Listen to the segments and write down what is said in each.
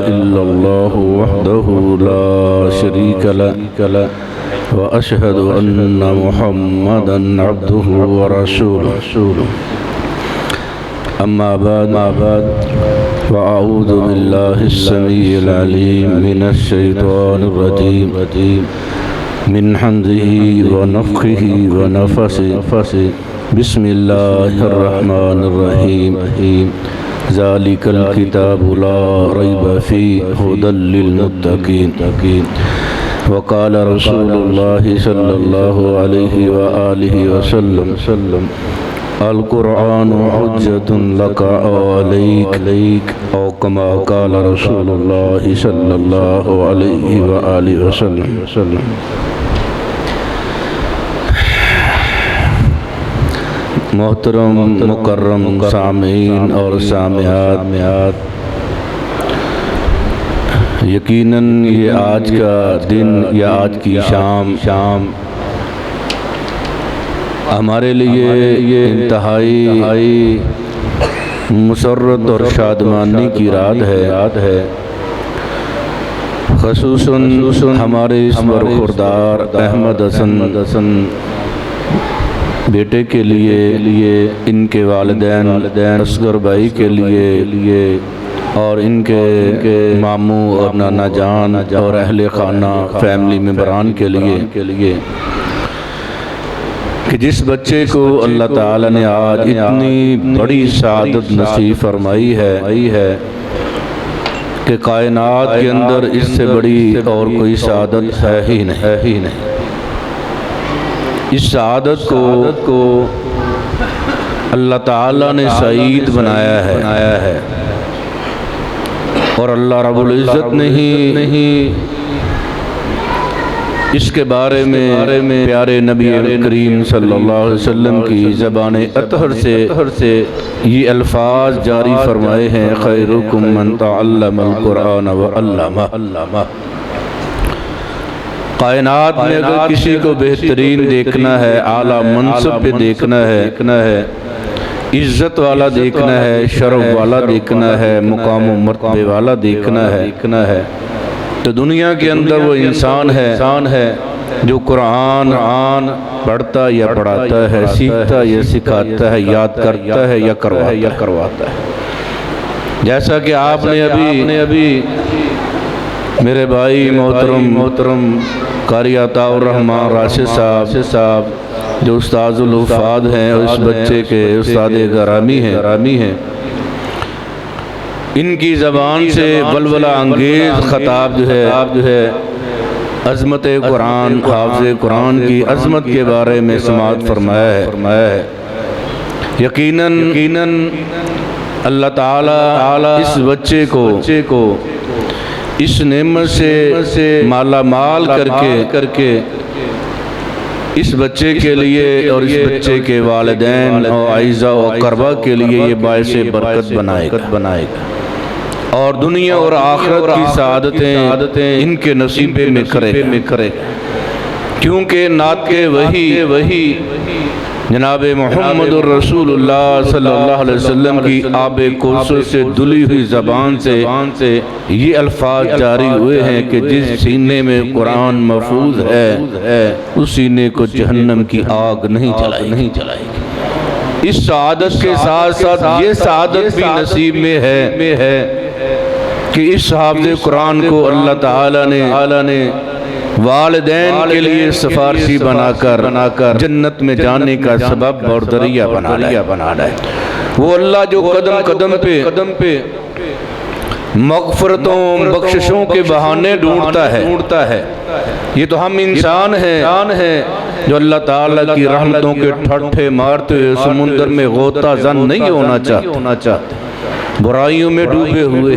إلا الله وحده لا شريك له وأشهد أن محمدا عبده ورسوله أما بعد فأعوذ بالله السميع العليم من الشيطان الرجيم من حمده ونفخه ونفسه بسم الله الرحمن الرحيم ذلك الكتاب لا ريب فيه هدى للمتقين وقال رسول الله صلى الله عليه وآله وسلم القرآن حجة لك أو عليك أو كما قال رسول الله صلى الله عليه وآله وسلم. محترم مکرم سامعین اور سامعات، یقیناً یہ آج کا دن یا آج کی شام ہمارے لیے یہ انتہائی مسرت اور شادمانی کی رات ہے، خصوصاً ہمارے اس برخوردار احمد حسن بیٹے کے لیے، ان کے والدین اصغر بھائی کے لیے اور ان کے ماموں اور نانا جان اور اہل خانہ فیملی ممبران کے لیے کہ جس بچے کو اللہ تعالیٰ نے آج اتنی بڑی سعادت نصیب فرمائی ہے کہ کائنات کے اندر اس سے بڑی اور کوئی سعادت ہے ہی نہیں۔ اس سعادت کو اللہ تعالیٰ نے سعید بنایا ہے اور اللہ رب العزت نے ہی اس کے بارے میں پیارے نبی کریم صلی اللہ علیہ وسلم کی زبان اطہر سے یہ الفاظ جاری فرمائے ہیں، خیرکم من تعلم القرآن وعلمہ۔ کائنات میں اگر کسی کو بہترین دیکھنا ہے، اعلیٰ منصب پہ دیکھنا ہے، عزت والا دیکھنا ہے، شرف والا دیکھنا ہے، مقام و مرتبے والا دیکھنا ہے تو دنیا کے اندر وہ انسان ہے جو قرآن پڑھتا یا پڑھاتا ہے، سیکھتا یا سکھاتا ہے، یاد کرتا ہے یا کرواتا ہے۔ جیسا کہ آپ نے ابھی میرے بھائی محترم قاری عطاء الرحمن راشد صاحب جو استاذ الحفاظ ہیں اور اس بچے کے استاد گرامی ہیں، ان کی زبان سے ولولہ انگیز خطاب جو ہے عظمت قرآن، حافظ قرآن کی عظمت کے بارے میں سماعت فرمایا ہے۔ یقیناً اللہ تعالیٰ اس بچے کو اس نعمت سے مالا مال کر کے اس بچے کے لیے اور اس بچے کے والدین اور اعزاء و اقرباء کے لیے یہ باعث برکت بنائے گا اور دنیا اور آخرت کی سعادتیں ان کے نصیبے میں کرے، کیونکہ نعت کے وہی جناب محمد الرسول اللہ صلی اللہ علیہ وسلم کی آب کوثر سے دلی ہوئی زبان سے یہ الفاظ جاری ہوئے ہیں کہ جس سینے میں قرآن محفوظ ہے اس سینے کو جہنم کی آگ نہیں جلائے گی۔ اس سعادت کے ساتھ یہ سعادت بھی نصیب میں ہے کہ اس حافظ قرآن کو اللہ تعالیٰ نے والدین کے لیے سفارشی بنا کر جنت میں جانے کا سبب اور ذریعہ بنا ہے۔ وہ اللہ جو قدم پہ مغفرتوں بخششوں کے بہانے ڈھونڈتا ہے، یہ تو ہم انسان ہیں جو اللہ تعالیٰ کی رحمتوں کے ٹھٹھے مارتے ہوئے سمندر میں غوطہ زن نہیں ہونا چاہتے، برائیوں میں ڈوبے ہوئے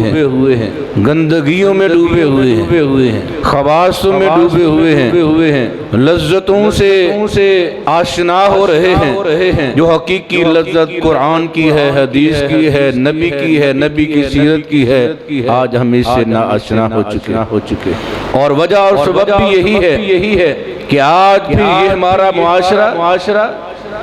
ہیں، گندگیوں میں ڈوبے ہوئے ہیں، خباثوں میں ڈوبے ہوئے ہیں، لذتوں سے آشنا ہو رہے ہیں جو حقیقی لذت قرآن کی ہے، حدیث کی ہے، نبی کی ہے، نبی کی سیرت کی ہے، آج ہم اس سے ناآشنا ہو چکے اور وجہ اور سبب بھی یہی ہے کہ آج بھی یہ ہمارا معاشرہ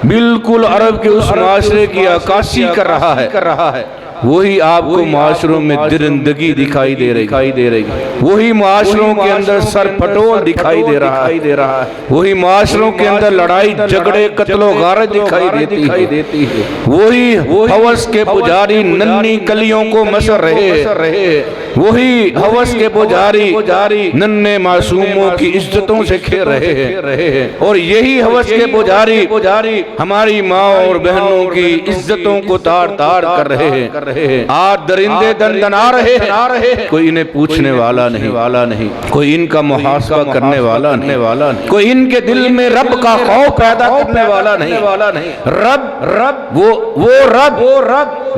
بالکل عرب کے اس معاشرے کی عکاسی کر رہا ہے۔ وہی آپ کو معاشروں میں درندگی دکھائی دے رہی، وہی معاشروں کے اندر سر پھٹول دکھائی دے رہا ہے، وہی معاشروں کے اندر لڑائی جھگڑے قتل و غارت دکھائی دیتی ہے، وہی ہوس کے پجاری ننھی کلیوں کو مسر رہے، وہی ہوس کے پجاری ننھے معصوموں کی عزتوں سے کھیر رہے ہیں، اور یہی ہوس کے پجاری ہماری ماں اور بہنوں کی عزتوں کو تار تار کر رہے ہیں۔ آج درندے دندنا رہے ہیں، کوئی انہیں پوچھنے والا نہیں، کوئی ان کا محاسبہ کرنے والا نہیں، کوئی ان کے دل میں رب کا خوف پیدا کرنے والا نہیں۔ رب وہ رب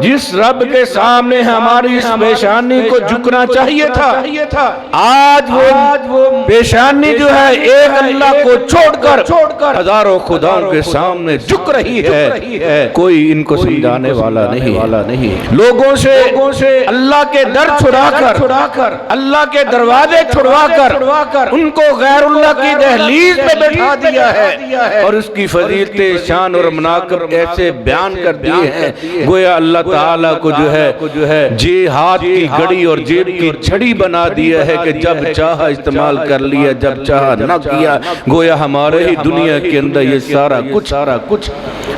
جس رب کے سامنے ہماری اس پیشانی کو جھکنا چاہیے تھا، آج وہ پیشانی جو ہے ایک اللہ کو چھوڑ کر ہزاروں خداؤں کے سامنے جھک رہی ہے، کوئی ان کو سمجھانے والا نہیں۔ لوگوں سے اللہ کے در چھڑا کر، اللہ کے دروازے چھڑوا کر ان کو غیر اللہ کی دہلیز پہ بٹھا دیا ہے، اور اس کی فضیلت شان اور مناقب ایسے بیان کر دیے ہیں گویا اللہ تعالیٰ کو جو ہے ہاتھ کی گھڑی اور جیب کی چھڑی بنا دیا ہے کہ جب چاہا استعمال کر لیا، جب چاہا نہ کیا۔ گویا ہمارے ہی دنیا کے اندر یہ سارا کچھ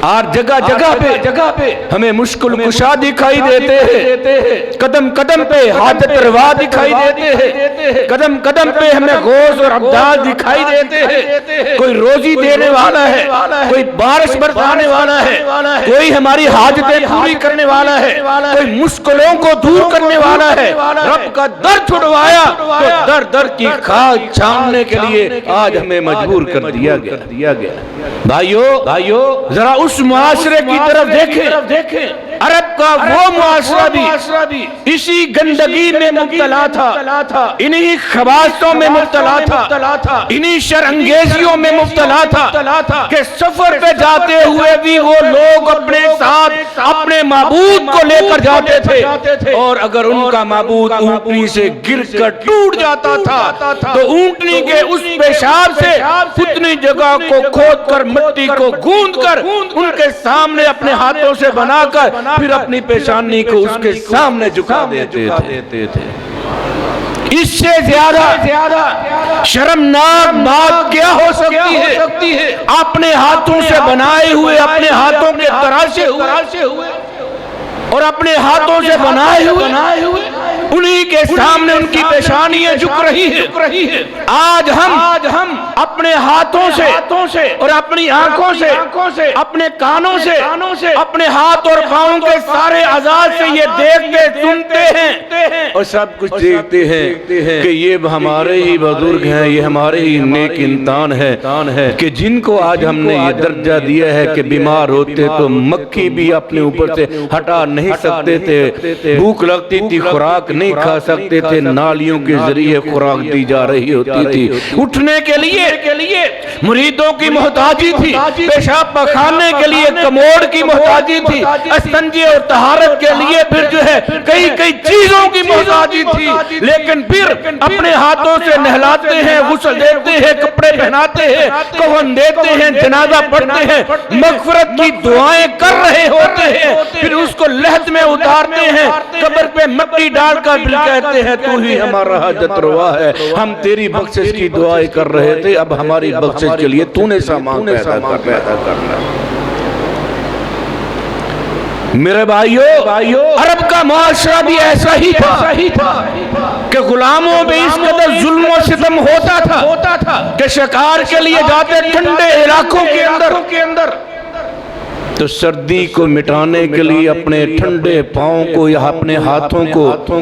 آج جگہ پہ ہمیں مشکل کشا دکھائی دیتے ہیں، قدم قدم پہ حاجت روا دکھائی دیتے ہیں، قدم قدم پہ ہمیں غوث اور عبدال دکھائی دیتے ہیں۔ کوئی روزی دینے والا ہے، کوئی بارش برسانے والا ہے، کوئی ہماری حاجتیں پوری کرنے والا ہے، کوئی مشکلوں کو دور کرنے والا ہے۔ رب کا در چھڑوایا تو در کی کھاد چھاننے کے لیے آج ہمیں مجبور کر دیا گیا۔ بھائیو ذرا اس معاشرے کی طرف دیکھیں، عرب کا وہ معاشرہ بھی اسی گندگی میں مبتلا تھا، انہی خباثوں میں مبتلا تھا، انہی شر انگیزیوں میں مبتلا تھا کہ سفر پہ جاتے ہوئے بھی وہ لوگ اپنے ساتھ اپنے معبود کو لے کر جاتے تھے، اور اگر ان کا معبود اونٹنی سے گر کر ٹوٹ جاتا تھا تو اونٹنی کے اس پیشاب سے اتنی جگہ کو کھود کر مٹی کو گوند کر ان کے سامنے اپنے ہاتھوں سے بنا کر پھر اپنی پیشانی کو اس کے سامنے جھکا دیتے تھے۔ اس سے زیادہ شرمناک بات کیا ہو سکتی ہے؟ اپنے ہاتھوں سے بنائے ہوئے، اپنے ہاتھوں کے تراشے ہوئے اور اپنے ہاتھوں سے بنائے ہوئے انہی کے سامنے ان کی پیشانیاں جھک رہی ہے۔ آج ہم اپنے ہاتھوں سے اور اپنی آنکھوں سے، اپنے کانوں سے، اپنے ہاتھ اور پاؤں کے سارے اعضاء سے یہ دیکھتے سنتے ہیں اور سب کچھ دیکھتے ہیں کہ یہ ہمارے ہی بزرگ ہیں، یہ ہمارے ہی نیک انسان ہے کہ جن کو آج ہم نے یہ درجہ دیا ہے کہ بیمار ہوتے تو مکھی بھی اپنے اوپر سے ہٹا نہیں سکتے تھے، بھوک لگتی تھی خوراک نہیں کھا سکتے تھے، نالیوں کے ذریعے خوراک دی جا رہی ہوتی تھی، اٹھنے کے لیے مریدوں کی محتاجی تھی، پیشاب پخانے کے لیے کموڈ کی محتاجی تھی، استنجے اور طہارت کے لیے پھر جو ہے کئی چیزوں کی محتاجی تھی، لیکن پھر اپنے ہاتھوں سے نہلاتے ہیں، غسل دیتے ہیں، کپڑے پہناتے ہیں، کفن دیتے ہیں، جنازہ پڑھتے ہیں، مغفرت کی دعائیں کر رہے ہوتے ہیں، پھر اس کو لحد میں اتارتے ہیں، قبر پہ مٹی ڈال کر پھر کہتے ہیں تو ہی ہمارا حاجت روا ہے، ہم تیری بخشش کی دعائیں کر رہے تھے، اب ہماری بخشش کے لیے تو نے سامان پیدا کرنا۔ میرے بھائیو عرب کا معاشرہ بھی ایسا ہی تھا کہ غلاموں پہ اس قدر ظلم و ستم ہوتا تھا کہ شکار کے لیے جاتے ٹھنڈے علاقوں کے اندر تو سردی کو مٹانے کے لیے اپنے ٹھنڈے پاؤں کو یا اپنے ہاتھوں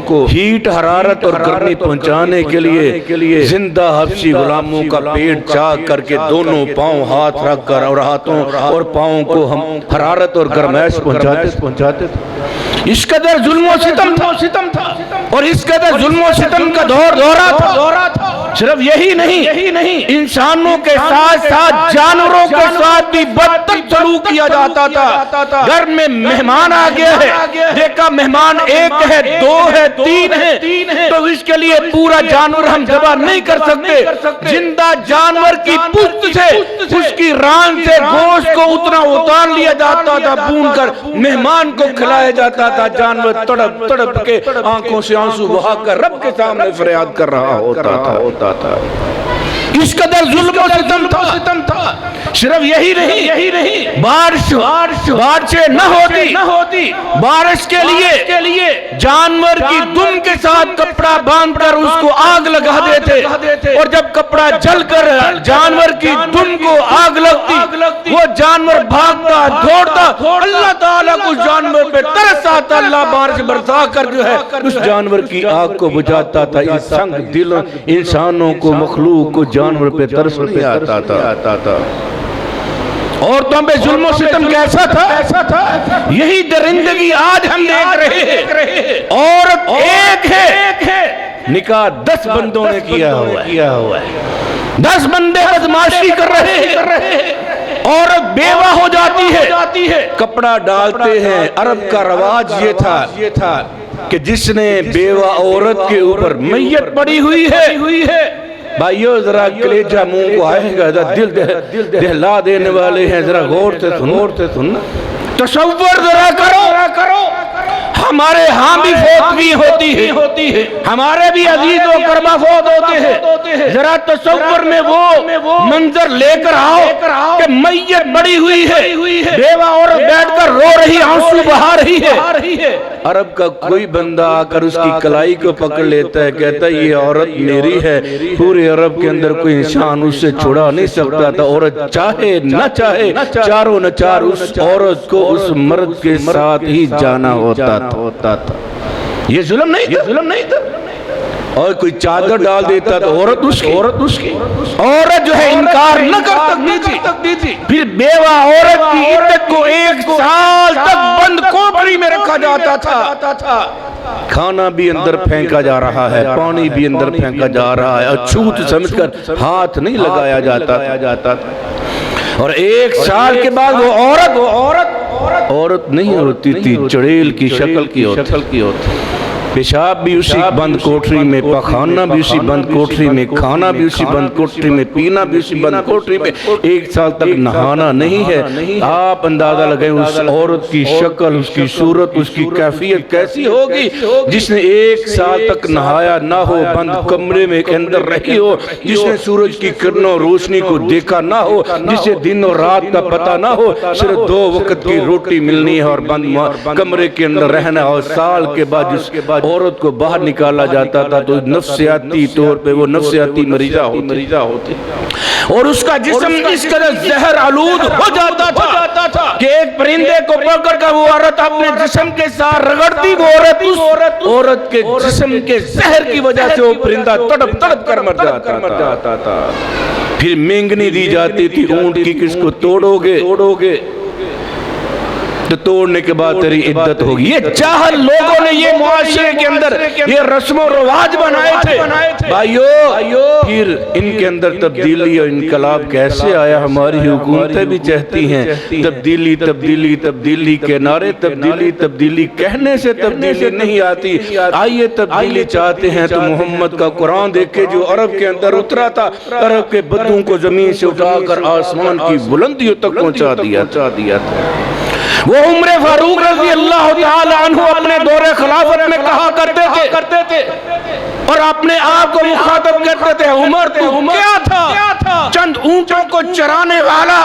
کو ہیٹ حرارت اور گرمی پہنچانے کے لیے زندہ حبشی غلاموں کا پیٹ چاک کر کے دونوں پاؤں ہاتھ رکھ کر اور ہاتھوں اور پاؤں کو ہم حرارت اور گرمائش پہنچاتے تھے۔ اس قدر ظلم و ستم تھا اور اس قدر ظلم و ستم کا دورہ تھا صرف یہی نہیں انسانوں کے ساتھ ساتھ جانوروں کے ساتھ بھی بدتر سلوک کیا جاتا تھا۔ گھر میں مہمان آ گیا ہے، دیکھا مہمان ایک ہے، دو ہے، تین ہے، تو اس کے لیے پورا جانور ہم ذبح نہیں کر سکتے، زندہ جانور کی پشت سے اس کی ران سے گوشت کو اتنا اتار لیا جاتا تھا، بھون کر مہمان کو کھلایا جاتا تھا۔ جانور تڑپ تڑپ کے آنکھوں سے آنسو بہا کر رب کے سامنے فریاد کر رہا ہوتا تھا۔ اس قدر ظلم و ستم تھا۔ صرف یہی نہیں، بارشیں نہ ہوتی، بارش کے لیے جانور کی دم کے ساتھ کپڑا باندھ کر اس کو آگ لگا دیتے، اور جب کپڑا جل کر جانور کی دم کو آگ لگتی، وہ جانور بھاگتا دوڑتا، اللہ تعالیٰ کو جانور پہ ترس آتا، اللہ بارش برسا کر جو ہے اس جانور کی آگ کو بجھاتا تھا۔ اس سنگ دل انسانوں کو، مخلوق کو جانور پہ ترس نہیں آتا تھا۔ عورتوں پہ ظلم و ستم کیسا تھا؟ یہی درندگی آج ہم دیکھ رہے ہیں۔ عورت ایک ہے، نکاح 10 بندوں نے کیا ہوا ہے، 10 بندے بدماشی کر رہے ہیں، عورت بیوہ ہو جاتی ہے، کپڑا ڈالتے ہیں۔ عرب کا رواج یہ تھا کہ جس نے بیوہ عورت کے اوپر میت پڑی ہوئی ہے، بھائیو ذرا کلیجہ منہ کو آئے گا، دل دہلا دینے والے ہیں، ذرا غور سے سننا، تصور ذرا کرو، ہمارے ہاں بھی فوت بھی ہوتی ہے، ہمارے بھی عزیز و کربا فوت ہوتے ہیں۔ ذرا تصور میں وہ منظر لے کر آؤ کہ میت بڑی ہوئی ہے، بیوہ عورت بیٹھ کر رو رہی، آنسو بہا رہی ہے۔ عرب کا کوئی بندہ آ کر اس کی کلائی کو پکڑ لیتا ہے، کہتا ہے یہ عورت میری ہے۔ پورے عرب کے اندر کوئی انسان اس سے چھڑا نہیں سکتا تھا، عورت چاہے نہ چاہے، چاروں نہ چار اس عورت کو اس مرد کے ساتھ ہی جانا ہوتا تھا۔ یہ ظلم نہیں تھا۔ اور کوئی چادر ڈال دیتا تو عورت اس کی عورت جو ہے انکار نہ کر سکتی تھی۔ پھر بیوہ عورت کی عدت کو 1 سال تک بند کوٹری میں رکھا جاتا تھا، کھانا بھی اندر پھینکا جا رہا ہے، پانی بھی اندر پھینکا جا رہا ہے، اچھوت سمجھ کر ہاتھ نہیں لگایا جاتا تھا۔ اور 1 سال کے بعد وہ عورت نہیں ہوتی تھی، چڑیل کی شکل کی ہوتی، پیشاب بھی اسی بند کوٹری میں، پخانہ بھی اسی بند کوٹری میں، کھانا بھی اسی بند کوٹری میں، پینا بھی اسی بند کوٹری میں۔ 1 سال تک نہانا نہیں ہے۔ آپ اندازہ لگائیں اس عورت کی شکل، اس کی صورت، اس کی کیفیت کیسی ہوگی جس نے 1 سال تک نہایا نہ ہو، بند کمرے میں کے اندر رہی ہو، جس نے سورج کی کرنوں روشنی کو دیکھا نہ ہو، جسے دن اور رات کا پتہ نہ ہو، صرف 2 وقت کی روٹی ملنی ہے اور بند کمرے کے اندر رہنا، اور سال کے بعد جس عورت کو باہر نکالا جاتا تھا تو نفسیاتی طور پہ وہ نفسیاتی مریضہ ہوتی، اور اس کا جسم اس قدر زہر آلود ہو جاتا تھا کہ ایک پرندے کو پکڑ کر وہ عورت اپنے جسم کے ساتھ رگڑتی، وہ عورت کے جسم کے زہر کی وجہ سے وہ پرندہ تڑپ تڑپ کر مر جاتا تھا۔ پھر مینگنی دی جاتی تھی اونٹ کی، کس کو توڑو گے تو توڑنے کے بعد تیری عدت ہوگی۔ یہ جاہل لوگوں نے یہ معاشرے کے اندر یہ رسم و رواج بنائے تھے۔ بھائیو پھر ان کے اندر تبدیلی اور انقلاب کیسے آیا؟ ہماری حکومتیں بھی چاہتی ہیں تبدیلی کے نعرے، تبدیلی کہنے سے تبدیلی نہیں آتی۔ آئیے تبدیلی چاہتے ہیں تو محمد کا قرآن دیکھے جو عرب کے اندر اترا تھا، عرب کے بدوں کو زمین سے اٹھا کر آسمان کی بلندیوں تک پہنچا دیا تھا۔ وہ عمر فاروق رضی اللہ تعالی عنہ اپنے دور خلافت میں کہا کرتے تھے اور اپنے آپ کو مخاطب کرتے تھے، عمر تو کیا تھا؟ چند اونٹوں کو چرانے والا،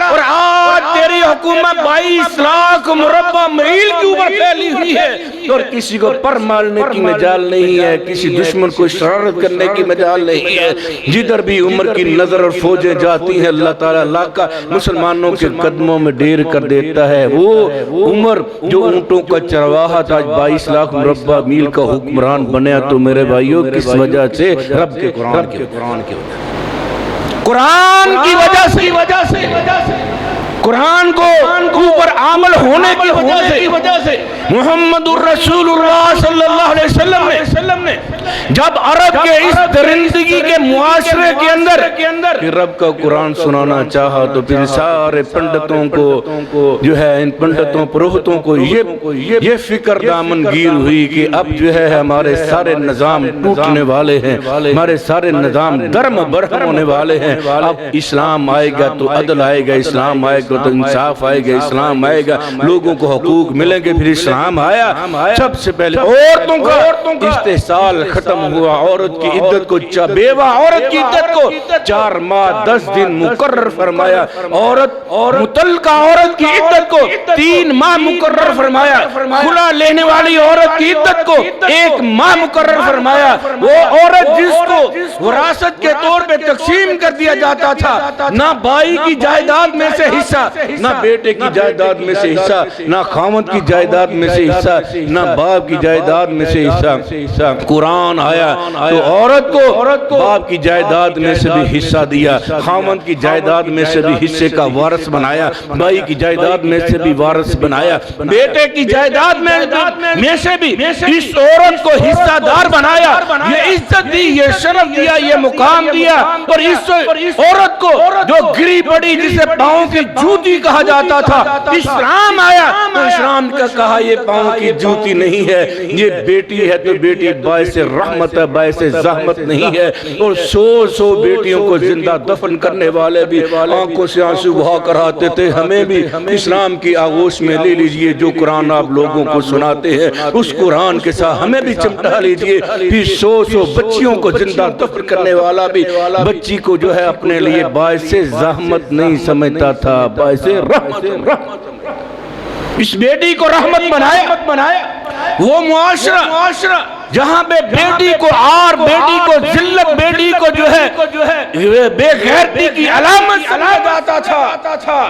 اور آج تیری حکومت 22 لاکھ مربع میل کے اوپر پھیلی ہوئی ہے، اور کسی کو پر مارنے کی مجال نہیں ہے، کسی دشمن کو شرارت کرنے کی مجال نہیں ہے۔ جدھر بھی عمر کی نظر اور فوجیں جاتی ہیں، اللہ تعالیٰ علاقہ مسلمانوں کے قدموں میں ڈیر کر دیتا ہے۔ وہ عمر جو اونٹوں کا چرواہا تھا، 22 لاکھ مربع میل کا حکمران بنیا، تو میرے بھائیوں کس وجہ سے؟ رب کے قرآن کی وجہ سے، قرآن کو اوپر عمل ہونے کی وجہ سے۔ محمد الرسول اللہ صلی اللہ علیہ وسلم نے جب عرب کے اس درندگی کے معاشرے کے اندر کہ رب کا قرآن سنانا چاہا تو پھر سارے پنڈتوں کو جو ہے ان پنڈتوں پروہتوں کو یہ فکر دامن گیر ہوئی کہ اب جو ہے ہمارے سارے نظام ٹوٹنے والے ہیں، ہمارے سارے نظام درم برہم ہونے والے ہیں۔ اب اسلام آئے گا تو عدل آئے گا، اسلام آئے گا تو انصاف آئے گا، اسلام آئے گا لوگوں کو حقوق ملیں گے۔ پھر اسلام آیا، سب سے پہلے عورتوں کا استحصال ختم ہوا، عورت کی عدت کو بیوہ عورت کی عدت کو 4 ماہ 10 دن مقرر فرمایا، مطلقہ عورت کی عدت کو 3 ماہ مقرر فرمایا، کھلا لینے والی عورت کی عدت کو 1 ماہ مقرر فرمایا۔ وہ عورت جس کو وراثت کے طور پہ تقسیم کر دیا جاتا تھا، نہ بھائی کی جائیداد میں سے حصہ، نہ بیٹے کی جائیداد میں سے حصہ، نہ خاوند کی جائیداد میں سے حصہ، نہ باپ کی جائیداد میں سے حصہ۔ قرآن آیا تو عورت کو باپ کی جائیداد میں سے بھی حصہ دیا، خاوند کی جائیداد میں سے بھی حصے کا وارث بنایا، بھائی کی جائیداد میں سے بھی وارث بنایا، بیٹے کی جائیداد میں سے بھی اس عورت کو حصہ دار بنایا۔ یہ عزت دی، یہ شرف دیا، یہ مقام دیا۔ اور اس عورت کو جو گری پڑی جسے پاؤں کی جوتی کہا جاتا تھا، اسلام آیا تو اسلام کا کہا یہ پاؤں کی جوتی نہیں ہے، یہ بیٹی ہے تو بیٹی باعث رحمت ہے، باعث زحمت نہیں ہے۔ اور 100 بیٹیوں کو زندہ دفن کرنے والے بھی آنکھوں سے آنسو بہا کر آتے تھے، ہمیں بھی اسلام کی آغوش میں لے لیجئے۔ جو قرآن آپ لوگوں کو سناتے ہیں اس قرآن کے ساتھ ہمیں بھی چمٹا لیجئے۔ پھر 100 بچیوں کو زندہ دفن کرنے والا بھی بچی کو جو ہے اپنے لیے باعث زحمت نہیں سمجھتا تھا، باعث رحمت۔ اس بیٹی کو رحمت بنایا۔ وہ معاشرہ جہاں پہ بیٹی کو عار، بیٹی کو ذلت، بیٹی کو جو ہے بے غیرتی کی علامت سمجھا جاتا تھا،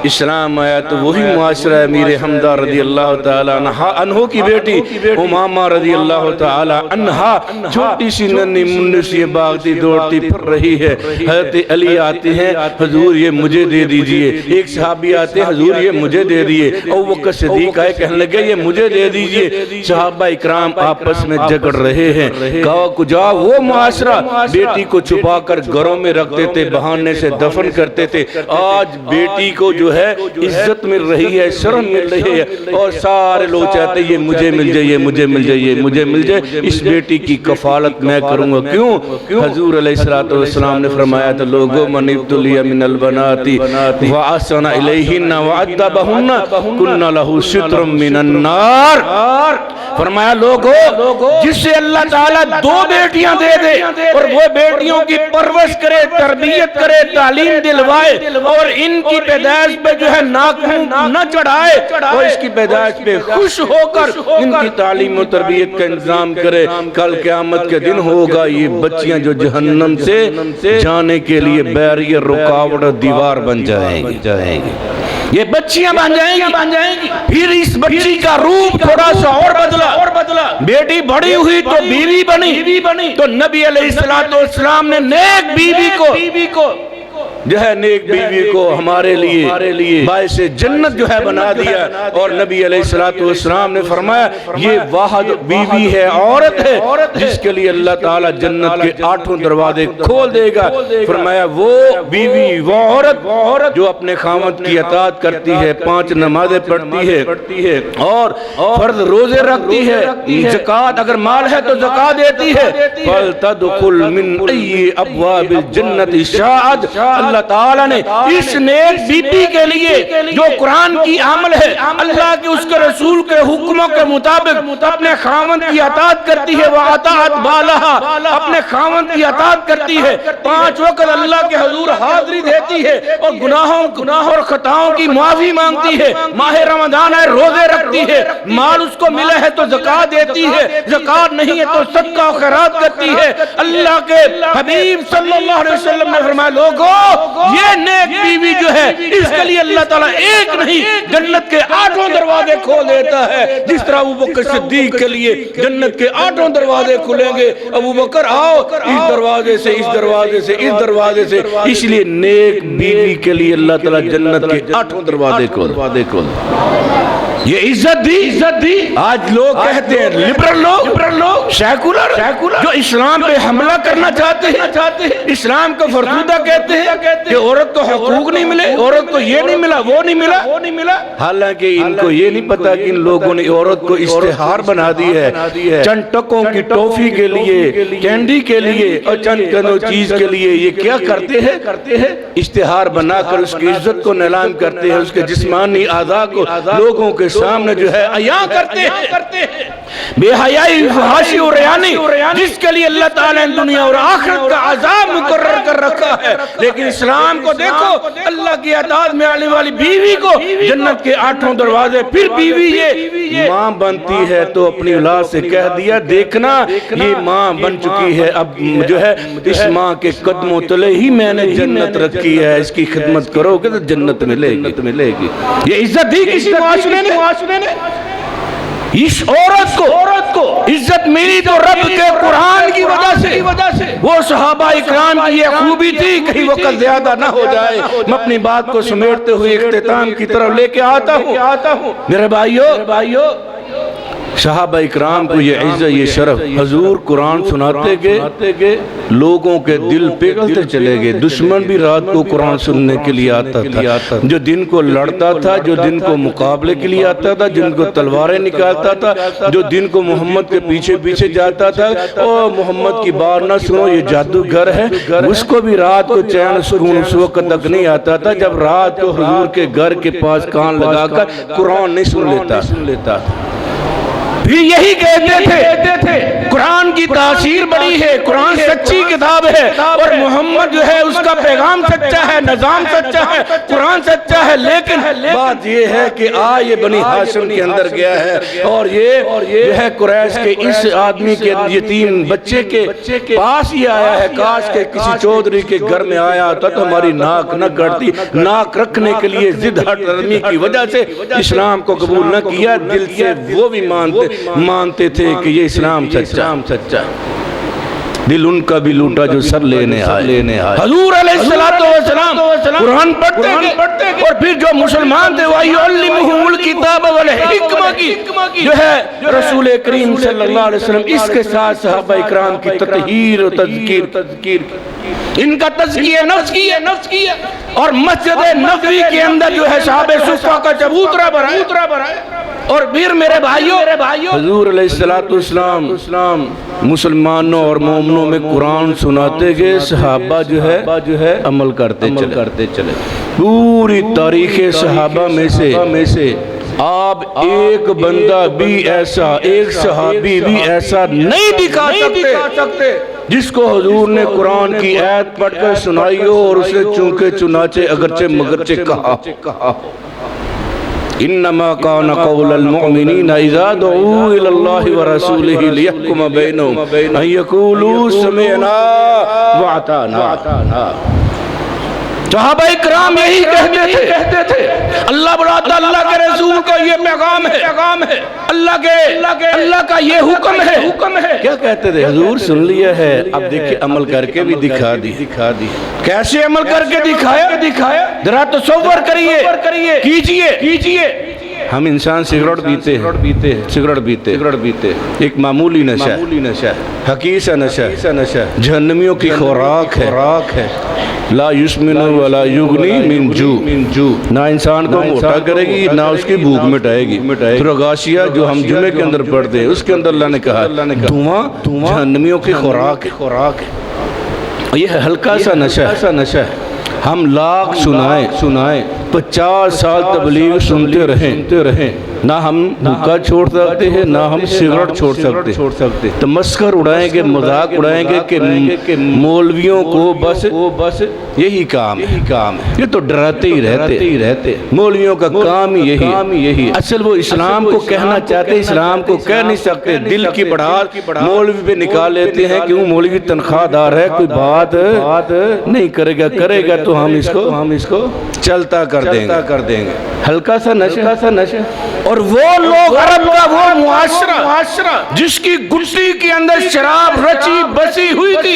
اسلام آیا تو وہی معاشرہ امیر حمزہ رضی اللہ تعالی عنہ کی بیٹی امامہ رضی اللہ تعالی عنہا چھوٹی سی ننھی منی سی بھاگتی دوڑتی پھر رہی ہے۔ حضرت علی آتے ہیں، حضور یہ مجھے دے دیجئے۔ ایک صحابی آتے ہیں، حضور یہ مجھے دے دیئے۔ ابوبکر صدیق آئے، کہنے لگے یہ مجھے دے دیجئے۔ صحابہ اکرام آپس میں جھگڑ رہے ہیں۔ کہا کجا وہ معاشرہ بیٹی کو چھپا کر گھروں میں رکھتے تھے، بہانے سے دفن کرتے تھے، آج بیٹی کو جو ہے عزت مل رہی ہے، شرم مل رہی ہے، اور سارے لوگ چاہتے ہیں یہ مجھے مل جائے، یہ مجھے مل جائے، یہ مجھے مل جائے۔ اس بیٹی کی کفالت میں کروں گا۔ کیوں؟ حضور علیہ السلام نے فرمایا تھا لوگو من ابتلی من البنات وَأَحْسَنَ إِلَيْهِنَّ وَعَدَّبَهُنَّ كُنَّ لَهُ سِتْرٌ مِّنَ النَّارِ۔ فرمایا لوگو جسے اللہ تعالیٰ 2 بیٹیاں دے دے اور وہ بیٹیوں کی پرورش کرے، تربیت کرے، تعلیم دلوائے، اور ان کی پیدائش پہ جو ہے ناکوں نہ چڑھائے، اور اس کی پیدائش پہ خوش ہو کر ان کی تعلیم و تربیت کا انتظام کرے، کل قیامت کے دن ہوگا یہ بچیاں جو جہنم سے جانے کے لیے بیریئر، رکاوٹ، دیوار بن جائیں گی، یہ بچیاں بن جائیں گی۔ پھر اس بچی کا روپ تھوڑا سا اور بدلا، بیٹی بڑی ہوئی تو بیوی بنی، تو نبی علیہ السلام نے نیک بیوی کو جو ہے نیک بیوی کو ہمارے لیے باعث جنت جو ہے بنا دیا۔ اور نبی علیہ السلام نے فرمایا یہ واحد بیوی ہے، عورت ہے جس کے لیے اللہ تعالیٰ جنت کے 8 دروازے کھول دے گا۔ فرمایا وہ بیوی، وہ عورت جو اپنے خاوند کی اطاعت کرتی ہے، 5 نمازیں پڑھتی ہے اور فرض روزے رکھتی ہے، زکوٰۃ اگر مال ہے تو زکوٰۃ دیتی ہے، فَلْتَدْخُلْ مِنْ أَيِّ أَبْوَابِ الْجَنَّةِ شَاءَتْ۔ اللہ تعالیٰ نے اس نیک بی بی کے لیے جو قرآن کی عمل ہے، اللہ کے اس کے رسول کے حکموں کے مطابق اپنے خاوند کی اطاعت کرتی ہے، وَأَطَاعَتْ بَالَهَا، اپنے خاوند کی اطاعت کرتی ہے، 5 وقت اللہ کے حضور حاضری دیتی ہے، اور گناہوں اور خطاؤں کی معافی مانگتی ہے، ماہ رمضان ہے روزے رکھتی ہے، مال اس کو ملا ہے تو زکوٰۃ دیتی ہے، زکوٰۃ نہیں ہے تو صدقہ و خیرات کرتی ہے۔ اللہ کے حبیب صلی اللہ علیہ وسلم نے فرمایا لوگو یہ نیک بیوی جو ہے اس کے لیے اللہ تعالیٰ ایک نہیں جنت کے 8 دروازے کھول دیتا ہے۔ جس طرح ابوبکر صدیق کے لیے جنت کے 8 دروازے کھلیں گے، ابوبکر آؤ اس دروازے سے، اس دروازے سے، اس دروازے سے، اس لیے نیک بیوی کے لیے اللہ تعالیٰ جنت کے 8 دروازے کھول۔ یہ عزت دی آج لوگ کہتے ہیں لبرل لوگ سیکولر جو اسلام پہ حملہ کرنا چاہتے ہیں، اسلام کو فرسودہ کہتے ہیں کہ عورت کو حقوق نہیں ملے، عورت کو یہ نہیں ملا، وہ نہیں ملا۔ حالانکہ ان کو یہ نہیں پتا کہ ان لوگوں نے عورت کو اشتہار بنا دی ہے، چند ٹکوں کی ٹوفی کے لیے، کینڈی کے لیے اور چند چیز کے لیے یہ کیا کرتے ہیں؟ اشتہار بنا کر اس کی عزت کو نیلام کرتے ہیں، اس کے جسمانی اعضاء کو لوگوں کے سامنے جو ہے عیاں کرتے ہیں۔ بے حیائی، فحاشی اور ریانی جس کے لیے اللہ تعالیٰ نے دنیا اور آخرت کا عذاب مقرر کر رکھا ہے، لیکن اسلام کو دیکھو، اللہ کی اطاعت میں آنے والی بیوی کو جنت کے 8 دروازے، پھر بیوی یہ ماں بنتی ہے تو اپنی اولاد سے کہہ دیا دیکھنا یہ ماں بن چکی ہے، اب جو ہے اس ماں کے قدموں تلے ہی میں نے جنت رکھی ہے، اس کی خدمت کرو گے تو جنت ملے گی۔ یہ عزت دی کسی معاشرے نے؟ اس عورت کو عزت ملی تو رب کے قرآن کی وجہ سے۔ وہ صحابہ اکرام کی یہ خوبی تھی، کہیں وقت زیادہ نہ ہو جائے، میں اپنی بات کو سمیٹتے ہوئے اختتام کی طرف لے کے آتا ہوں۔ میرے بھائیو، صحابہ اکرام کو یہ عزت، یہ شرف، حضور قرآن سناتے گئے، لوگوں کے دل پگھلتے چلے گئے۔ دشمن بھی رات کو قرآن سننے کے لیے آتا تھا، جو دن کو لڑتا تھا، جو دن کو مقابلے کے لیے آتا تھا، جن کو تلواریں نکالتا تھا، جو دن کو محمد کے پیچھے جاتا تھا، اور محمد کی بات نہ سنو یہ جادوگر ہے، اس کو بھی رات کو چین سکون اس وقت تک نہیں آتا تھا جب رات کو حضور کے گھر کے پاس کان لگا کر قرآن نہیں سن لیتا۔ پھر یہی کہتے تھے قرآن کی تاثیر بڑی ہے، قرآن سچی کتاب ہے، اور محمد جو ہے اس کا پیغام سچا ہے، نظام سچا ہے، قرآن سچا ہے، لیکن بات یہ ہے کہ یہ بنی ہاشم کے اندر گیا ہے، اور یہ جو ہے قریش کے اس آدمی کے یتیم بچے کے پاس ہی آیا ہے۔ کاش کہ کسی چودھری کے گھر میں آیا ہوتا تو ہماری ناک نہ کٹتی۔ ناک رکھنے کے لیے ضد ہٹ رمی کی وجہ سے اسلام کو قبول نہ کیا، دل سے وہ بھی مانتے تھے کہ یہ اسلام سچا۔ دل ان کا بھی لوٹا جو سر لینے آئے۔ حضور علیہ السلام قرآن پڑھتے گئے، اور پھر جو مسلمان تھے وَيُعَلِّمُهُمُ الْكِتَابَ وَالْحِکْمَةَ کی جو ہے رسول کریم صلی اللہ علیہ وسلم اس کے ساتھ صحابہ اکرام کی تطہیر و تذکیر، ان کا تزکیہ نفس کی ہے، اور مسجد نبوی کے اندر جو ہے صحابہ صفہ کا چبوترا بنائے۔ اور پھر میرے بھائیوں، حضور علیہ السلام مسلمانوں اور مومنوں میں قرآن سناتے گئے، صحابہ جو ہے عمل کرتے چلے۔ پوری تاریخ صحابہ میں سے آپ ایک بندہ بھی ایسا، ایک صحابی بھی ایسا نہیں دکھا سکتے جس کو حضور نے قرآن کی آیت پڑھ کر سنائی ہو اور اسے چونکہ چنانچہ اگرچہ مگرچہ کہا۔ انما كان قول المؤمنين اذا دعوا الى الله ورسوله ليحكم بينهم ان يقولوا سمعنا واطعنا۔ صحابہ اکرام یہی کہتے تھے، اللہ بڑھاتا، اللہ کے رسول کا یہ پیغام ہے، اللہ کا یہ حکم ہے۔ کیا کہتے تھے؟ حضور سن لیا ہے، اب دیکھیں عمل کر کے بھی دکھا دی۔ کیسے عمل کر کے دکھایا؟ ذرا تصور کریے، کیجئے۔ ہم انسان سگریٹ پیتے، ایک معمولی نشہ، حقیقی نشہ، جہنمیوں کی خوراک ہے۔ لا یسمن ولا یغنی من جو، نہ انسان کو موٹا کرے گی نہ اس کی بھوک مٹائے گی۔ پھر غاشیہ جو ہم جمعے کے اندر پڑھتے ہیں اس کے اندر اللہ نے کہا دھواں جہنمیوں کی خوراک ہے۔ یہ ہلکا سا نشہ ہے۔ ہم لاکھ سنائیں 50 سال تبلیغ سنتے رہیں، نہ ہم حقہ چھوڑ سکتے ہیں، نہ ہم سگریٹ چھوڑ سکتے۔ تمسخر اڑائیں گے، مذاق اڑائیں گے کہ مولویوں کو بس یہی کام ہے، یہ تو ڈراتے ہی رہتے، مولویوں کا کام ہی یہی۔ اصل وہ اسلام کو کہنا چاہتے، اسلام کو کہہ نہیں سکتے، دل کی بڑھاٹ مولوی پہ نکال لیتے ہیں کہ وہ مولوی تنخواہ دار ہے، کوئی بات نہیں کرے گا تو ہم اس کو چلتا کر دیں گے۔ ہلکا سا نشہ، اور وہ لوگ، عرب کا وہ معاشرہ جس کی گٹی کے اندر شراب رچی بسی ہوئی تھی،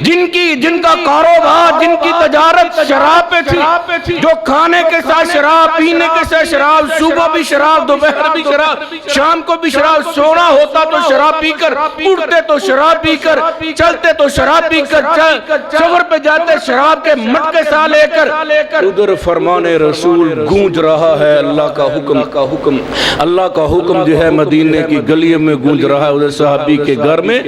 جن جن کا کاروبار، جن کی تجارت شراب پہ تھی، جو کھانے کے ساتھ شراب، پینے کے ساتھ شراب، صبح بھی شراب، دوپہر بھی شراب، شام کو بھی شراب، سونا ہوتا تو شراب پی کر، اٹھتے تو شراب پی کر، چلتے تو شراب پی کر، سفر پہ جاتے شراب کے مٹکے ساتھ لے کر، ادھر فرمان رسول گونج رہا ہے، اللہ کا حکم، اللہ کا حکم جو ہے مدینے کی گلیوں میں گونج رہا ہے، ادھر صحابی کے گھر میں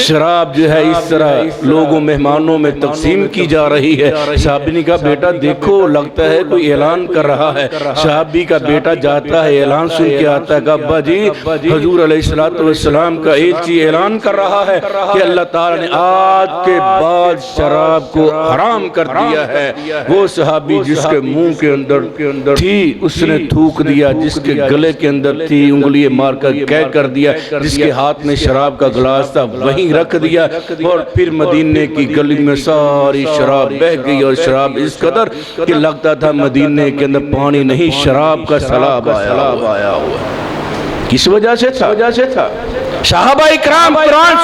شراب جو ہے اس طرح لوگوں مہمانوں میں تقسیم کی جا رہی ہے۔ صحابی نے کہا بیٹا دیکھو لگتا ہے کوئی اعلان کر رہا ہے۔ صحابی کا بیٹا جاتا ہے اعلان سن کے آتا ہے کہ ابا جی حضور علیہ السلام کا ایلچی اعلان کر رہا ہے کہ اللہ تعالیٰ نے آج کے بعد شراب کو حرام کر دیا ہے۔ وہ صحابی جس کے منہ کے اندر تھی اس نے تھوک دیا، جس کے گلے کے اندر تھی انگلی مار کر کہہ کر دیا، جس کے ہاتھ میں شراب کا گلاس تھا وہیں رکھ دیا، اور پھر مدینے کی گلی میں ساری شراب بہ گئی، اور شراب اس قدر کہ لگتا تھا مدینے کے اندر پانی نہیں شراب کا سیلاب آیا ہوا۔ کس وجہ سے تھا؟ صحابہ اکرام قرآن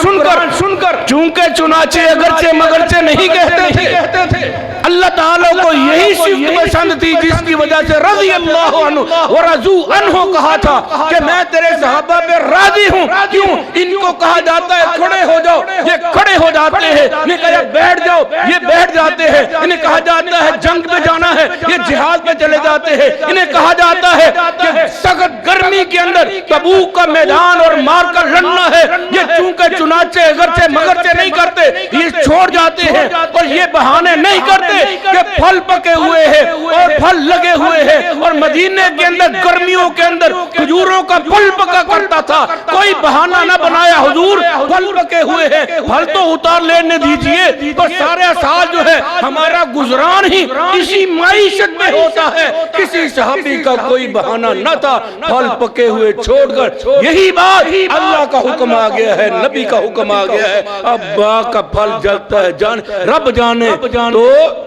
سن کر چونکہ چنانچہ اگرچہ مگرچہ نہیں کہتے تھے، اللہ تعالیٰ کو یہی صفت پسند تھی جس کی وجہ سے رضی اللہ عنہ ورضوا عنہ کہا تھا کہ میں تیرے صحابہ پہ راضی ہوں۔ کیوں؟ ان کو کہا جاتا ہے کھڑے ہو جاؤ، یہ کھڑے ہو جاتے ہیں، انہیں کہا بیٹھ جاؤ، یہ بیٹھ جاتے ہیں، انہیں کہا جاتا ہے جنگ پہ جانا ہے، یہ جہاد پہ چلے جاتے ہیں، انہیں کہا جاتا ہے کہ سخت گرمی کے اندر تبوک کا میدان اور مار کر لڑنا ہے، یہ چونکہ چنانچہ اگرچہ مگرچہ نہیں کرتے، یہ چھوڑ جاتے ہیں اور یہ بہانے نہیں کرتے کہ پھل پکے ہوئے ہیں اور پھل لگے ہوئے ہیں، اور مدینے کے اندر گرمیوں کے اندر کھجوروں کا پھل پکا کرتا تھا، کوئی بہانہ نہ بنایا حضور پھل پکے ہوئے ہیں، پھل تو اتار لینے دیجئے، تو سارے سال جو ہے ہمارا گزران ہی اسی معیشت میں ہوتا ہے۔ کسی صحابی کا کوئی بہانہ نہ تھا، پھل پکے ہوئے چھوڑ کر، یہی بات اللہ کا حکم آ گیا ہے، نبی کا حکم آ گیا ہے، اب باغ کا پھل جلتا ہے، رب جانے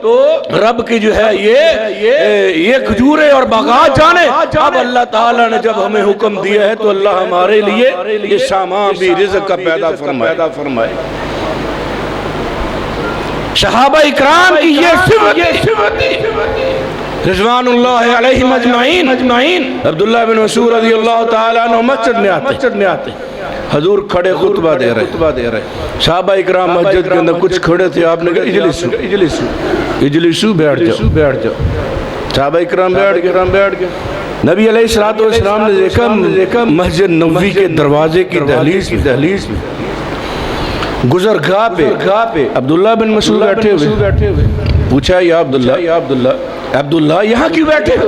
تو رب کی جو ہے یہ کھجورے اور باغات جانے۔ اب اللہ تعالیٰ نے جب ہمیں حکم دیا ہے تو اللہ ہمارے لیے یہ سامان بھی رزق کا پیدا فرمائے۔ صحابہ اکرام کی یہ صفت رضوان اللہ علیہم اجمعین۔ عبداللہ بن مسعود رضی اللہ تعالیٰ عنہ مسجد میں آتے، حضور کھڑے خطبہ دے رہے، صحابہ اکرام مسجد کے اندر کچھ کھڑے تھے، آپ نے کہا اجلسو بیٹھ جاؤ، صحابہ اکرام بیٹھ گئے۔ نبی علیہ السلام نے دیکھا مسجد نبوی کے دروازے کی دہلیز میں گزرگاہ پہ عبداللہ بن مسعود بیٹھے ہوئے، پوچھا یا عبداللہ یہاں کیوں بیٹھے ہو؟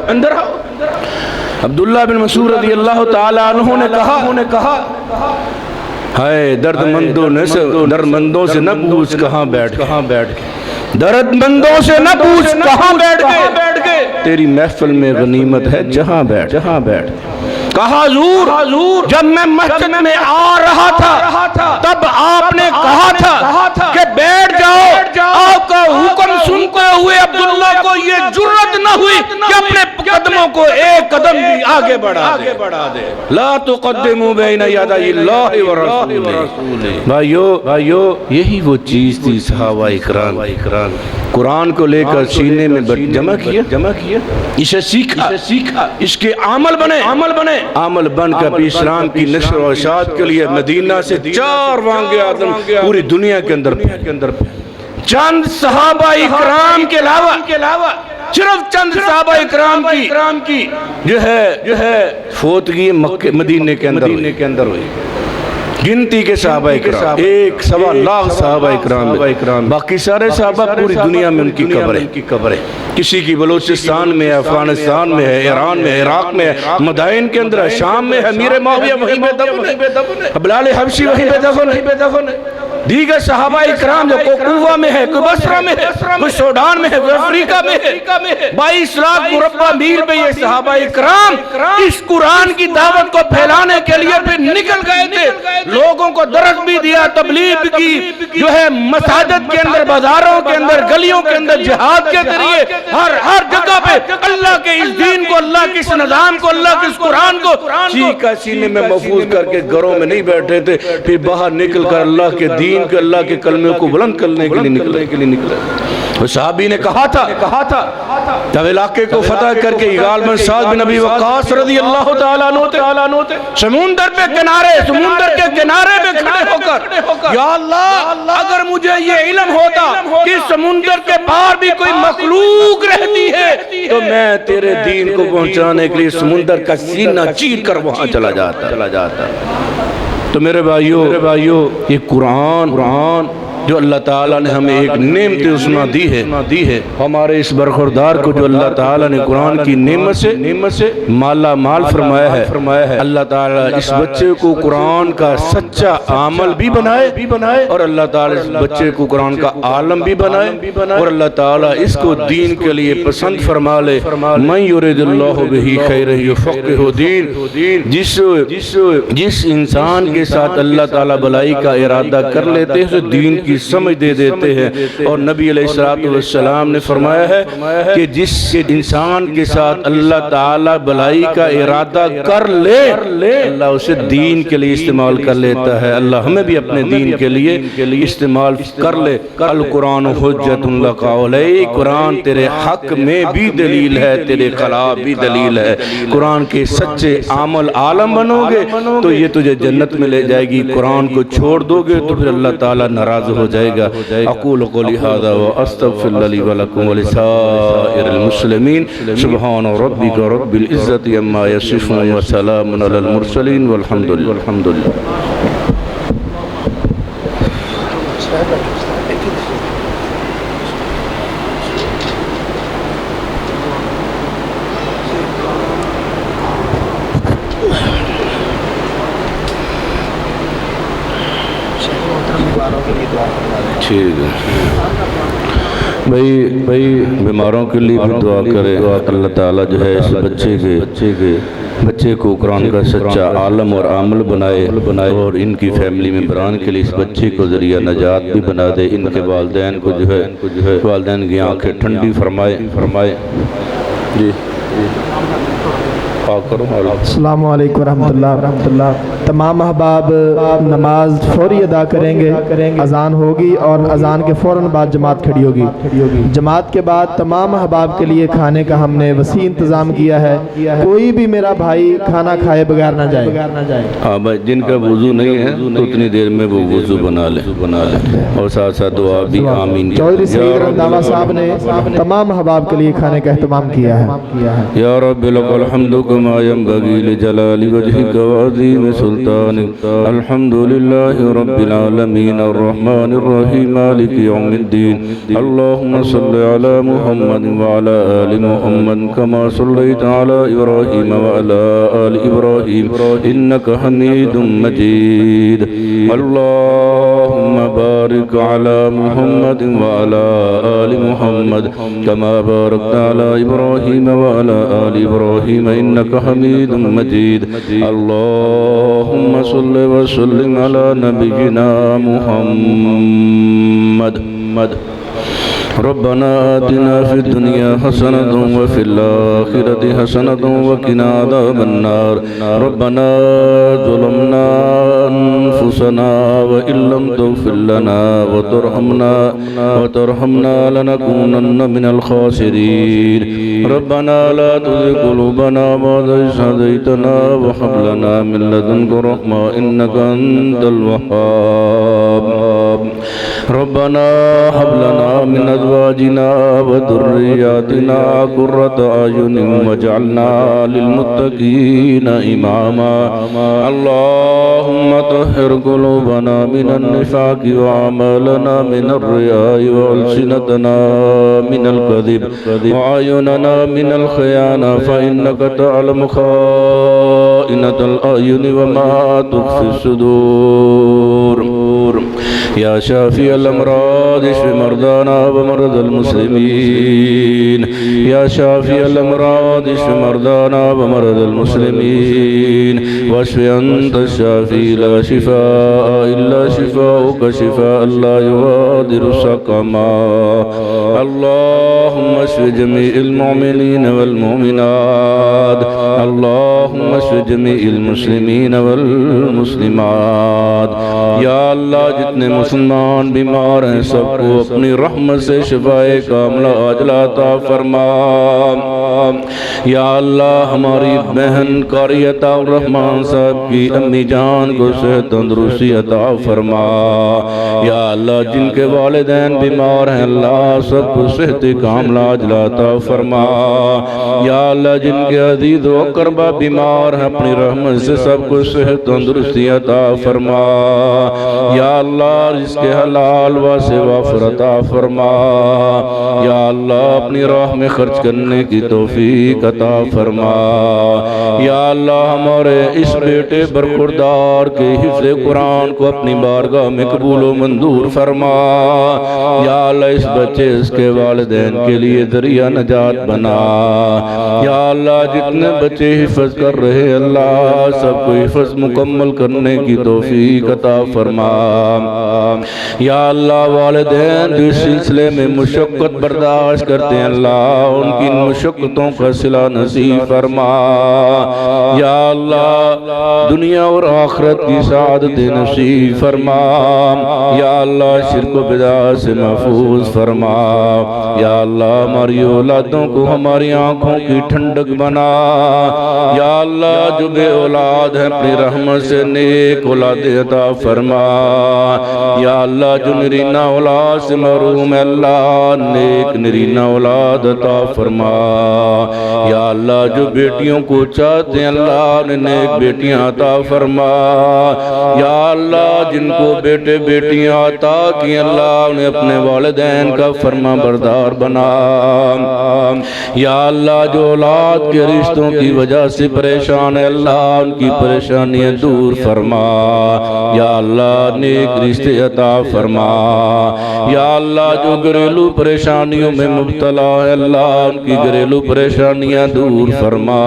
اندر آؤ۔ عبداللہ بن مسعود رضی اللہ تعالیٰ عنہ نے کہا ہائے درد مندوں سے نہ پوچھ کہاں بیٹھ گئے، درد مندوں سے نہ پوچھ کہاں بیٹھ گئے، تیری محفل میں غنیمت ہے جہاں بیٹھ کہا حضور جب میں مسجد میں آ رہا تھا تب آپ نے کہا تھا کہ بیٹھ جاؤ، آپ کا حکم سنتے ہوئے عبداللہ کو یہ جرت نہ ہوئی کہ اپنے قدموں کو ایک قدم بھی آگے بڑھا دے۔ لا تقدموا بین یدی اللہ ورسولہ۔ بھائیو یہی وہ چیز تھی صحابہ اکرام قرآن کو لے کر سینے میں جمع کیا، اسے سیکھا، اس کے عمل بن کر اسلام کی نشر و اشاعت کے لیے مدینہ سے 4 وانگے آدم پوری دنیا کے اندر چند صحابہ اکرام کے علاوہ صرف چند صحابہ اکرام کی جو ہے فوتگی مدینہ کے اندر ہوئی، گنتی کے صحابہ اکرام 1.25 لاکھ صحابہ اکرام، باقی سارے صحابہ پوری دنیا میں ان کی قبر ہے، کسی کی بلوچستان میں ہے، افغانستان میں ہے، ایران میں ہے، عراق میں ہے، مدائن کے اندر ہے، شام میں ہے، امیر معاویہ وہیں پہ دفن ہے، بلال حبشی وہیں پہ دفن ہے، دیگر صحابہ اکرام جو کوفہ میں ہے، کوئی بصرہ میں ہے، کوئی سوڈان میں ہے، کوئی افریقہ میں ہے، 22 لاکھ مربع میل پہ یہ صحابہ اکرام اس قرآن کی دعوت کو پھیلانے کے لیے پھر نکل گئے تھے، لوگوں کو درس بھی دیا، تبلیغ کی، جو ہے مساجد کے اندر، بازاروں کے اندر، گلیوں کے اندر، جہاد کے ذریعے ہر جگہ پہ اللہ کے اس دین کو، اللہ کے اس نظام کو، اللہ کے اس قرآن کو سینے میں محفوظ کر کے گھروں میں نہیں بیٹھے تھے، پھر باہر نکل کر اللہ کے دین دین کے اللہ کے کلمے کو بلند کرنے کے لیے نکلے وہ صحابی نے کہا تھا جب علاقے کو فتح کر کے اغال بن سعد بن ابی وقاص رضی اللہ تعالیٰ عنہ تھے سمندر کے کنارے پہ کھڑے ہو کر یا اللہ اگر مجھے یہ علم ہوتا کہ سمندر کے پار بھی کوئی مخلوق رہتی ہے تو میں تیرے دین کو پہنچانے کے لیے سمندر کا سینہ چیر کر وہاں چلا جاتا تو میرے بھائیو یہ قرآن جو اللہ تعالیٰ نے ہمیں ایک نعمت عظمیٰ دی ہے ہمارے اس برخوردار کو جو اللہ تعالیٰ نے قرآن کی نعمت سے مالا مال فرمایا ہے اللہ تعالیٰ اس بچے کو قرآن کا سچا عامل بھی بنائے اور اللہ تعالیٰ اس بچے کو قرآن کا عالم بھی بنائے اور اللہ تعالیٰ اس کو دین کے لیے پسند فرما لے من یرید اللہ بہ خیرا یفقہہ دین جس انسان کے ساتھ اللہ تعالیٰ بھلائی کا ارادہ کر لیتے ہیں دین کی سمجھ دے دیتے ہیں اور نبی علیہ السلام نے فرمایا ہے کہ جس انسان کے ساتھ اللہ تعالیٰ بھلائی کا ارادہ کر لے اللہ اسے دین کے لیے استعمال کر لیتا ہے اللہ ہمیں بھی اپنے دین کے لیے استعمال کر لے القرآن حجت لک علیک قرآن تیرے حق میں بھی دلیل ہے تیرے خلاف بھی دلیل ہے قرآن کے سچے عامل عالم بنو گے تو یہ تجھے جنت میں لے جائے گی قرآن کو چھوڑ دو گے تو پھر اللہ تعالیٰ ناراض ہو جائے گا اقول قولی ھذا واستغفر اللہ لی ولکم ولسائر المسلمین سبحان ربک رب العزت عما یصفون وسلام علی المرسلین والحمد للہ ٹھیک ہے بھائی بیماروں کے لیے بھی دعا کرے اللہ تعالیٰ جو ہے اس بچے کو قرآن کا سچا عالم اور عامل بنائے اور ان کی فیملی میں بران کے لیے اس بچے کو ذریعہ نجات بھی بنا دے ان کے والدین کو جو ہے والدین کی آنکھیں ٹھنڈی فرمائے جی السلام علیکم ورحمۃ اللہ تمام احباب نماز فوری ادا کریں گے اذان ہوگی اور اذان کے فوراً بعد جماعت کھڑی ہوگی جماعت کے بعد تمام احباب کے لیے کھانے کا ہم نے وسیع انتظام کیا ہے کوئی بھی میرا بھائی کھانا کھائے بغیر نہ جائے ہاں بھائی جن کا وضو نہیں ہے تو اتنی دیر میں وہ وضو بنا لے اور ساتھ ساتھ دعا بھی آمین چودھری سعید رنداوا صاحب نے تمام احباب کے لیے کھانے کا اہتمام کیا ہے یا رب لک الحمد کما ينبغي لجلال وجهك وعظيم سلطانك الحمد لله رب العالمين الرحمن الرحيم مالك يوم الدين اللهم صل على محمد وعلى آل محمد كما صليت على إبراهيم وعلى آل إبراهيم إنك حميد مجيد اللهم بارك على محمد وعلى آل محمد كما باركت على إبراهيم وعلى آل إبراهيم إنك حميد مجيد اللهم صل وسلم على نبينا محمد ربنا آتنا في الدنيا حسنة وفي الآخرة حسنة وقنا عذاب النار ربنا ظلمنا أنفسنا وإن لم تغفر لنا وترحمنا لنكونن من الخاسرين ربنا لا تزغ قلوبنا بعد إذ هديتنا وهب لنا من لدنك رحمة إنك أنت الوهاب ربنا هب لنا من أزواجنا وذرياتنا قرة أعين واجعلنا للمتقين إماما اللهم طهر قلوبنا من النفاق وأعمالنا من الرياء وألسنتنا من الكذب وأعيننا من الخيانة فإنك تعلم خائنة الأعين وما تخفي الصدور يا شافي الأمراض اشف مرضانا ومرضى المسلمين يا شافي الأمراض اشف مرضانا ومرضى المسلمين واشف أنت الشافي لا شفاء إلا شفاؤك شفاء لا يغادر سقما اللهم اشف جميع المؤمنين والمؤمنات اللهم اشف جميع المسلمين والمسلمات یا اللہ جتنے مسلمان بیمار ہیں سب کو اپنی رحمت سے شفائے کاملہ عاجلہ عطا فرما۔ یا اللہ ہماری بہن قاری عطا الرحمن صاحب کی امی جان کو صحت تندرستی عطا فرما۔ یا اللہ جن کے والدین بیمار ہیں اللہ سب کو صحت کاملہ عاجلہ عطا فرما۔ یا اللہ جن کے عزیز و اقربا بیمار ہیں اپنی رحمت سے سب کو صحت تندرستی عطا فرما۔ یا اللہ رزق حلال واسع وافر عطا فرما۔ یا اللہ اپنی راہ میں خرچ کرنے کی توفیق عطا فرما۔ یا اللہ ہمارے اس بیٹے برخوردار کے حفظ قرآن کو اپنی بارگاہ میں قبول و منظور فرما۔ یا اللہ اس بچے اس کے والدین کے لیے ذریعہ نجات بنا۔ یا اللہ جتنے بچے حفظ کر رہے اللہ سب کو حفظ مکمل کرنے کی توفیق عطا فرما۔ یا اللہ والدین جو اس سلسلے میں مشقت برداشت کرتے ہیں اللہ ان کی مشقتوں کا صلہ نصیب فرما۔ یا اللہ دنیا اور آخرت کی سعادت نصیب فرما۔ یا اللہ شرک و بدعت سے محفوظ فرما۔ یا اللہ ہماری اولادوں کو ہماری آنکھوں کی ٹھنڈک بنا۔ یا اللہ جو بے اولاد ہیں اپنی رحمت سے نیک اولاد عطا فرما۔ یا اللہ جو نرینہ اولاد سے محروم ہے اللہ نیک نرینہ اولاد عطا فرما۔ یا اللہ جو بیٹیوں کو چاہتے ہیں اللہ انہیں نیک بیٹیاں عطا فرما۔ یا اللہ جن کو بیٹے بیٹیاں عطا کی اللہ انہیں اپنے والدین کا فرما بردار بنا۔ یا اللہ جو اولاد کے رشتوں کی وجہ سے پریشان ہے اللہ ان کی پریشانیاں دور فرما۔ یا اللہ نیک رشتے عطا فرما۔ یا اللہ جو گھریلو پریشانیوں میں مبتلا ہے اللہ ان کی گھریلو پریشانیاں دور فرما۔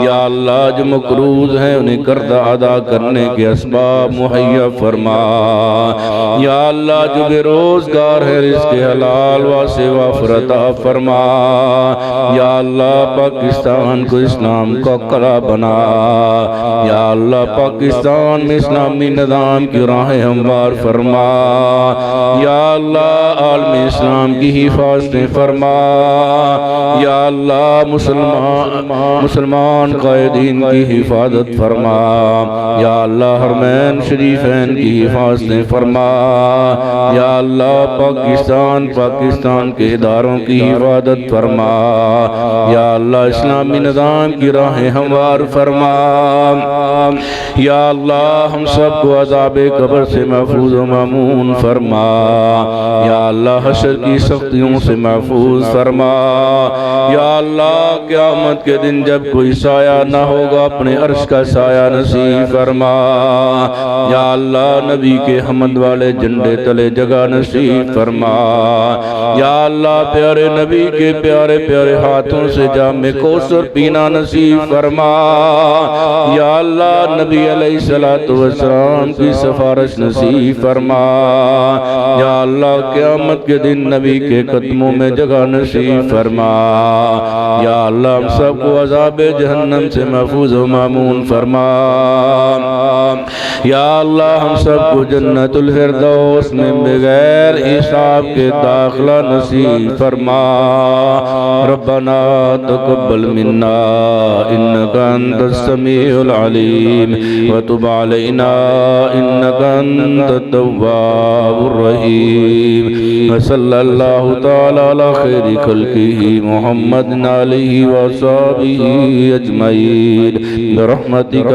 یا اللہ جو مقروض ہیں انہیں قرض ادا کرنے کے اسباب مہیا فرما۔ یا اللہ جو بے روزگار ہے رزق حلال واسع وافر عطا فرما۔ یا اللہ پاکستان کو اسلام کا قلعہ بنا۔ یا اللہ پاکستان میں اسلامی نظام کی راہیں ہموار فرما۔ یا اللہ عالم اسلام کی حفاظتیں فرما۔ یا اللہ مسلمان قائدین کی حفاظت فرما۔ یا اللہ حرمین شریفین کی حفاظتیں فرما۔ یا اللہ پاکستان کے اداروں کی حفاظت فرما۔ یا اللہ اسلامی نظام کی راہیں ہموار فرما۔ یا اللہ ہم سب کو عذاب قبر سے محفوظ و مامون فرما۔ یا اللہ حشر کی سختیوں سے محفوظ فرما۔ یا اللہ قیامت کے دن جب کوئی سایہ نہ ہوگا اپنے عرش کا سایہ نصیب فرما۔ یا اللہ نبی کے حمد والے جھنڈے تلے جگہ نصیب فرما۔ یا اللہ پیارے نبی کے پیارے پیارے ہاتھوں سے جام کوثر پینا نصیب فرما۔ یا اللہ نبی علیہ السلام کی سفارش نصیب فرما۔ یا اللہ قیامت کے دن نبی کے قدموں میں جگہ نصیب فرما۔ یا اللہ ہم سب کو عذاب جہنم سے محفوظ و مامون فرما۔ یا اللہ ہم سب کو جنت الفردوس میں بغیر حساب کے داخلہ نصیب فرما۔ ربنا تقبل منا انك انت السميع العليم وتب علينا انك انت التواب الرحيم وصلى الله تعالى على خير خلقه محمد عليه وصحبه اجمعين برحمتك